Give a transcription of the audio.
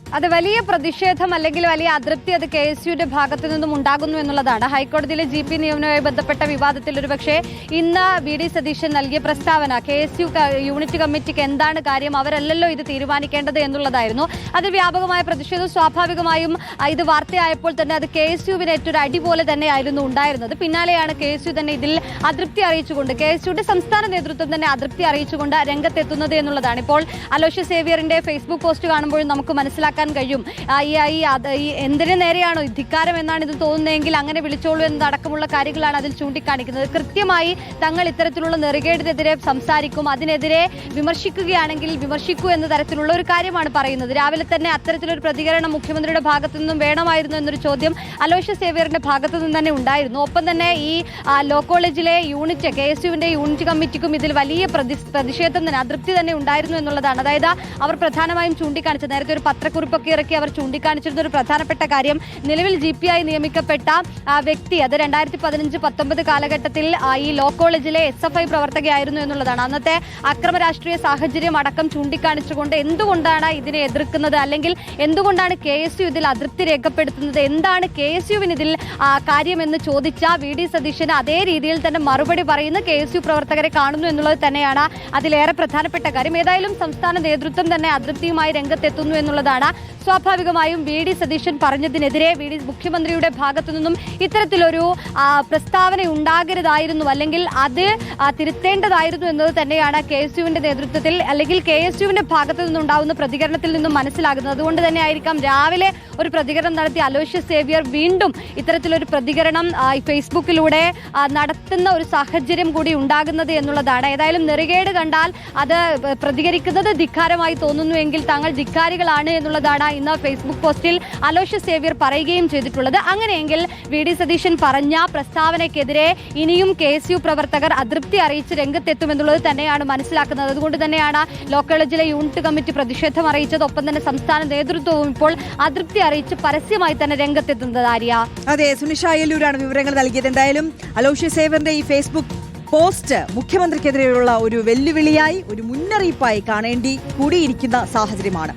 അത് വലിയ പ്രതിഷേധം അല്ലെങ്കിൽ വലിയ അതൃപ്തി അത് KSUവിന്റെ ഭാഗത്തു നിന്നും ഉണ്ടാകുന്നു എന്നുള്ളതാണ്. ഹൈക്കോടതിയിലെ GP നിയമനവുമായി ബന്ധപ്പെട്ട വിവാദത്തിൽ ഒരുപക്ഷെ ഇന്ന് VD സതീശൻ നൽകിയ പ്രസ്താവന KSU യൂണിറ്റ് കമ്മിറ്റിക്ക് എന്താണ് കാര്യം, അവരല്ലല്ലോ ഇത് തീരുമാനിക്കേണ്ടത് എന്നുള്ളതായിരുന്നു. അത് വ്യാപകമായ പ്രതിഷേധം സ്വാഭാവികമായും ഇത് വാർത്തയായപ്പോൾ തന്നെ അത് KSUവിന് ഏറ്റൊരു അടി പോലെ തന്നെയായിരുന്നു ഉണ്ടായിരുന്നത്. പിന്നാലെയാണ് KSU തന്നെ ഇതിൽ അതൃപ്തി അറിയിച്ചുകൊണ്ട് KSUയുടെ സംസ്ഥാന നേതൃത്വം തന്നെ അതൃപ്തി അറിയിച്ചുകൊണ്ട് രംഗത്തെത്തുന്നത് എന്നുള്ളതാണ്. ഇപ്പോൾ അലോഷ്യസ് സേവ്യറിന്റെ ഫേസ്ബുക്ക് പോസ്റ്റ് കാണുമ്പോഴും നമുക്ക് മനസ്സിലാക്കാൻ കഴിയും ഈ എന്തിനു നേരെയാണോ ധിക്കാരം എന്നാണ് ഇത് തോന്നുന്നതെങ്കിൽ അങ്ങനെ വിളിച്ചോളൂ എന്നതടക്കമുള്ള കാര്യങ്ങളാണ് അതിൽ ചൂണ്ടിക്കാണിക്കുന്നത്. കൃത്യമായി തങ്ങൾ ഇത്തരത്തിലുള്ള നെറുകേടിനെതിരെ സംസാരിക്കും, അതിനെതിരെ വിമർശിക്കുകയാണെങ്കിൽ വിമർശിക്കൂ എന്ന തരത്തിലുള്ള ഒരു കാര്യമാണ് പറയുന്നത്. രാവിലെ തന്നെ അത്തരത്തിലൊരു പ്രതികരണം മുഖ്യമന്ത്രിയുടെ ഭാഗത്തു നിന്നും വേണമായിരുന്നു എന്നൊരു ചോദ്യം അലോഷ്യസ് സേവ്യറിന്റെ ഭാഗത്തു നിന്ന് തന്നെ ഉണ്ടായിരുന്നു. ഒപ്പം തന്നെ ഈ ലോ കോളേജിലെ യൂണിറ്റ് KSUവിന്റെ യൂണിറ്റ് കമ്മിറ്റിക്കും ഇതിൽ വലിയ പ്രതിഷേധം തന്നെ അതൃപ്തി തന്നെ ഉണ്ടായിരുന്നു എന്നുള്ളതാണ്. അതായത് അവർ പ്രധാനമായും ചൂണ്ടിക്കാണിച്ചത്, നേരത്തെ ഒരു പത്രക്കുറിപ്പൊക്കെ ഇറക്കി അവർ ചൂണ്ടിക്കാണിച്ചിരുന്ന ഒരു പ്രധാനപ്പെട്ട കാര്യം, നിലവിൽ GP ആയി നിയമിക്കപ്പെട്ട വ്യക്തി അത് 2015-19 കാലഘട്ടത്തിൽ ഈ ലോ കോളേജിലെ SFI പ്രവർത്തകയായിരുന്നു എന്നുള്ളതാണ്. അന്നത്തെ അക്രമ രാഷ്ട്രീയ സാഹചര്യം അടക്കം ചൂണ്ടിക്കാണിച്ചുകൊണ്ട് എന്തുകൊണ്ടാണ് ഇതിനെ എതിർക്കുന്നത്, അല്ലെങ്കിൽ എന്തുകൊണ്ടാണ് KSU ഇതിൽ അതൃപ്തി രേഖപ്പെടുത്തുന്നത്, എന്താണ് KSUവിന് ഇതിൽ കാര്യമെന്ന് ചോദിച്ച VD സതീശന് അതേ രീതിയിൽ തന്നെ മറുപടി പറയുന്ന KSU പ്രവർത്തകരെ കാണുന്നു എന്നുള്ളത് തന്നെയാണ് അതിലേറെ പ്രധാനപ്പെട്ട കാര്യം. ഏതായാലും സംസ്ഥാന നേതൃത്വം തന്നെ അതൃപ്തിയുമായി രംഗത്തെത്തുന്നു എന്നുള്ളതാണ്. സ്വാഭാവികമായും VD സതീശൻ പറഞ്ഞതിനെതിരെ മുഖ്യമന്ത്രിയുടെ ഭാഗത്തു നിന്നും ഇത്തരത്തിലൊരു പ്രസ്താവന ഉണ്ടാകരുതായിരുന്നു, അല്ലെങ്കിൽ അത് തിരുത്തേണ്ടതായിരുന്നു എന്നത് തന്നെയാണ് KSUവിന്റെ നേതൃത്വത്തിൽ അല്ലെങ്കിൽ KSUവിന്റെ ഭാഗത്തു നിന്നുണ്ടാവുന്ന പ്രതികരണത്തിൽ നിന്നും മനസ്സിലാകുന്നത്. അതുകൊണ്ട് തന്നെ ആയിരിക്കാം രാവിലെ ഒരു പ്രതികരണം നടത്തിയ അലോഷ്യസ് സേവ്യർ വീണ്ടും ഇത്തരത്തിലൊരു പ്രതികരണം ഫേസ്ബുക്കിലൂടെ നടത്തുന്ന ഒരു സാഹചര്യം കൂടി ഉണ്ടാകുന്നത് എന്നുള്ളതാണ്. ഏതായാലും നെറുകേട് കണ്ടാൽ അത് പ്രതികരിക്കുന്നത് ധിക്കാരമായി തോന്നുന്നുവെങ്കിൽ തങ്ങൾ ധിക്കാരികളാണ് എന്നുള്ളതാണ് ഇന്ന് ഫേസ്ബുക്ക് പോസ്റ്റിൽ അലോഷ്യസ് സേവ്യർ പറയുകയും ചെയ്തിട്ടുള്ളത്. അങ്ങനെയെങ്കിൽ VD സതീശൻ പറഞ്ഞ പ്രസ്താവനയ്ക്കെതിരെ ഇനിയും KSU പ്രവർത്തകർ അതൃപ്തി അറിയിച്ച് രംഗത്തെത്തുമെന്നുള്ളത് തന്നെയാണ് മനസ്സിലാക്കുന്നത്. അതുകൊണ്ട് തന്നെയാണ് ലോ കോളേജിലെ യൂണിറ്റ് കമ്മിറ്റി പ്രതിഷേധം അറിയിച്ചത്. ഒപ്പം തന്നെ സംസ്ഥാന നേതൃത്വവും ഇപ്പോൾ അതൃപ്തി അറിയിച്ച് പരസ്യമായി തന്നെ രംഗത്തെത്തുന്നത്. ആര്യ, അതെ, സുനിഷ അയ്യല്ലൂരാണ് വിവരങ്ങൾ നൽകിയത്. എന്തായാലും അലോഷ്യസ് സേവ്യറിന്റെ ഈ ഫേസ്ബുക്ക് പോസ്റ്റ് മുഖ്യമന്ത്രിക്കെതിരെയുള്ള ഒരു വെല്ലുവിളിയായി, ഒരു മുന്നറിയിപ്പായി കാണേണ്ടി കൂടിയിരിക്കുന്ന സാഹചര്യമാണ്.